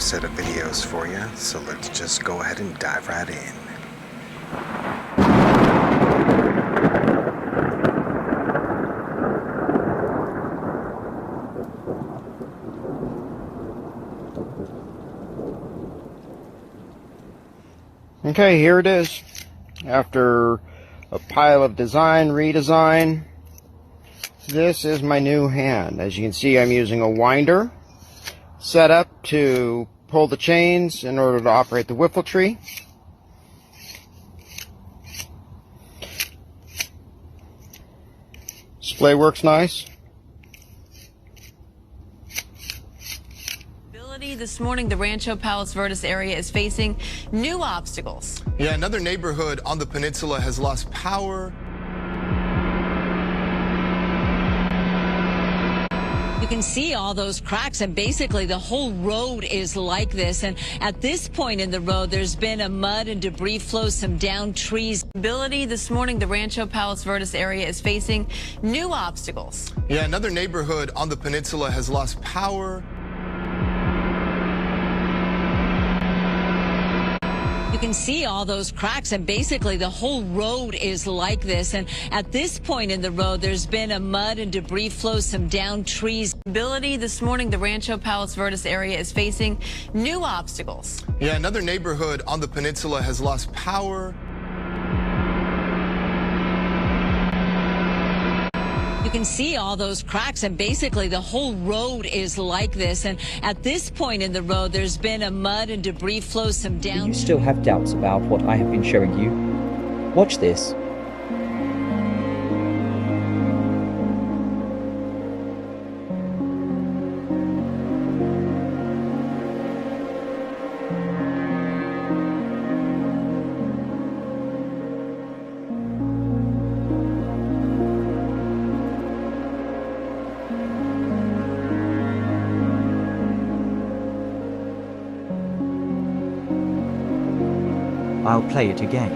set of videos for you, so let's just go ahead and dive right in. Okay, here it is. After a pile of design, redesign, this is my new hand. As you can see, I'm using a winder set up to pull the chains in order to operate the whiffle tree. Display works nice. This morning, the Rancho Palos Verdes area is facing new obstacles. Yeah, another neighborhood on the peninsula has lost power. You can see all those cracks, and basically the whole road is like this. And at this point in the road, there's been a mud and debris flow, some downed trees. This morning, the Rancho Palos Verdes area is facing new obstacles. Yeah, another neighborhood on the peninsula has lost power. You can see all those cracks, and basically the whole road is like this. And at this point in the road, there's been a mud and debris flow, some downed trees. This morning, the Rancho Palos Verdes area is facing new obstacles. Yeah, another neighborhood on the peninsula has lost power. You can see all those cracks, and basically the whole road is like this. And at this point in the road, there's been a mud and debris flow, some down. Do you still have doubts about what I have been showing you? Watch this. I'll play it again,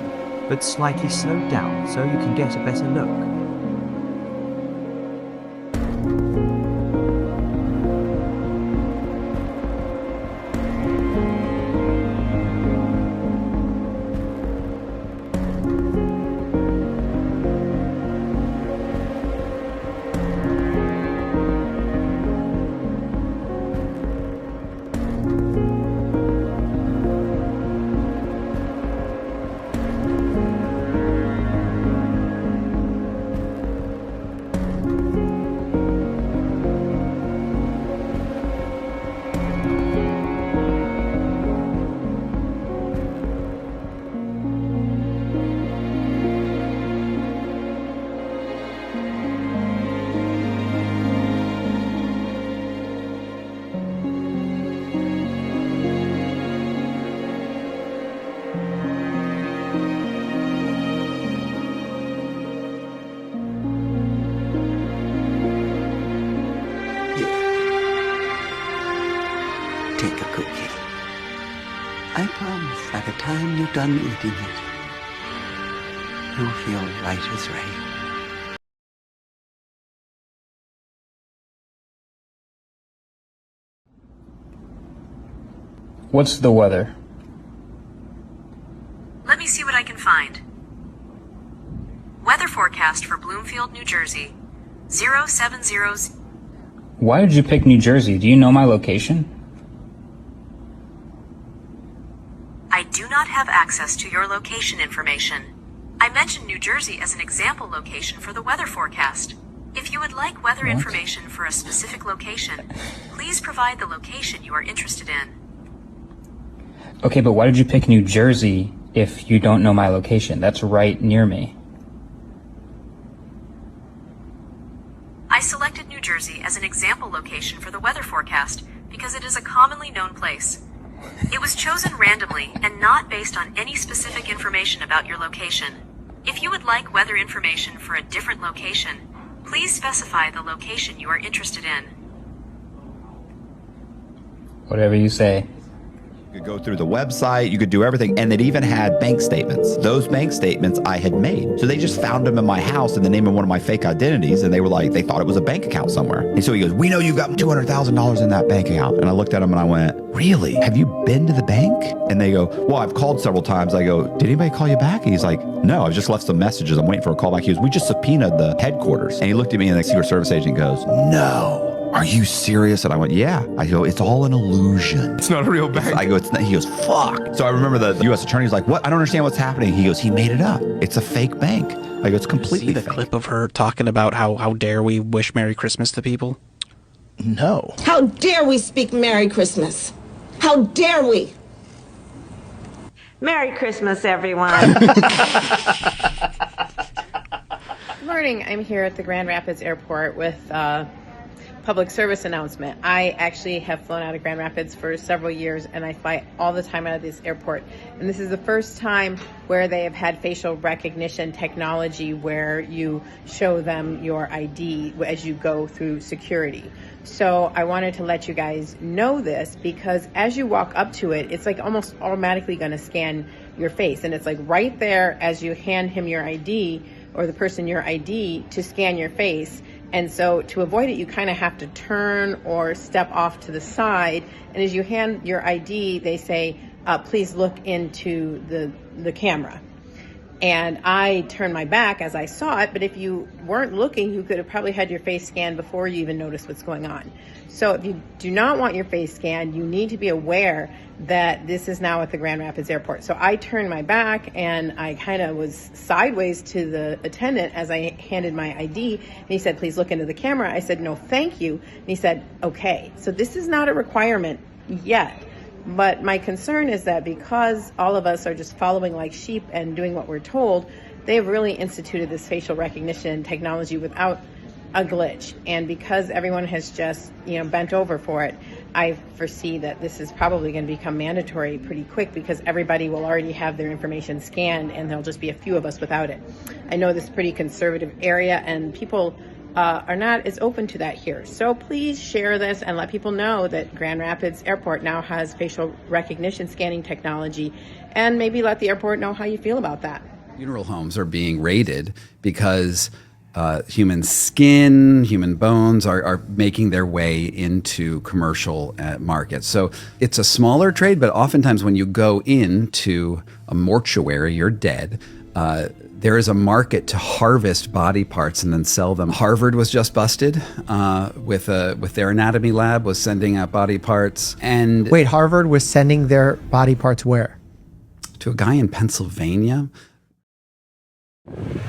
but slightly slowed down so you can get a better look. Take a cookie. I promise by the time you're done eating it, you'll feel right as rain. What's the weather? Let me see what I can find. Weather forecast for Bloomfield, New Jersey. 070. Why did you pick New Jersey? Do you know my location? I do not have access to your location information. I mentioned New Jersey as an example location for the weather forecast. If you would like weather information for a specific location, please provide the location you are interested in. Okay, but why did you pick New Jersey if you don't know my location? That's right near me. I selected New Jersey as an example location for the weather forecast because it is a commonly known place. It was chosen randomly and not based on any specific information about your location. If you would like weather information for a different location, please specify the location you are interested in. Whatever you say. You could go through the website, you could do everything, and it even had bank statements. Those bank statements I had made. So they just found them in my house in the name of one of my fake identities, and they were like, they thought it was a bank account somewhere. And so he goes, we know you've got $200,000 in that bank account. And I looked at him and I went, really? Have you been to the bank? And they go, well, I've called several times. I go, did anybody call you back? And he's like, no, I've just left some messages. I'm waiting for a call back. He goes, we just subpoenaed the headquarters. And he looked at me and the Secret Service agent goes, no. Are you serious? And I went, yeah. I go, it's all an illusion. It's not a real bank. I go, it's not. He goes, fuck. So I remember the U.S. attorney's like, what? I don't understand what's happening. He goes, he made it up. It's a fake bank. I go, it's completely See the fake. clip of her talking about how dare we wish Merry Christmas to people? No. How dare we speak Merry Christmas? How dare we? Merry Christmas, everyone. Good morning. I'm here at the Grand Rapids Airport with public service announcement. I actually have flown out of Grand Rapids for several years, and I fly all the time out of this airport. And this is the first time where they have had facial recognition technology where you show them your ID as you go through security. So I wanted to let you guys know this because as you walk up to it, it's like almost automatically going to scan your face. And it's like right there as you hand him your ID or the person your ID to scan your face. And so to avoid it, you kind of have to turn or step off to the side. And as you hand your ID, they say, please look into the camera. And I turned my back as I saw it, but if you weren't looking, you could have probably had your face scanned before you even noticed what's going on. So if you do not want your face scanned, you need to be aware that this is now at the Grand Rapids Airport. So I turned my back and I kind of was sideways to the attendant as I handed my ID. And he said, please look into the camera. I said, no, thank you. And he said, okay. So this is not a requirement yet. But my concern is that because all of us are just following like sheep and doing what we're told, they've really instituted this facial recognition technology without a glitch. And because everyone has just, bent over for it, I foresee that this is probably going to become mandatory pretty quick because everybody will already have their information scanned and there'll just be a few of us without it. I know this is a pretty conservative area and people are not as open to that here. So please share this and let people know that Grand Rapids Airport now has facial recognition scanning technology, and maybe let the airport know how you feel about that. Funeral homes are being raided because human skin, human bones are making their way into commercial markets. So it's a smaller trade, but oftentimes when you go into a mortuary, you're dead. There is a market to harvest body parts and then sell them. Harvard was just busted with their anatomy lab, was sending out body parts. And wait, Harvard was sending their body parts where? To a guy in Pennsylvania.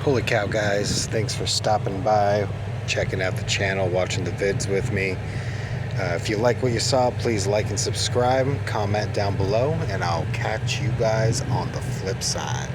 Holy cow, guys. Thanks for stopping by, checking out the channel, watching the vids with me. If you like what you saw, please like and subscribe, comment down below, and I'll catch you guys on the flip side.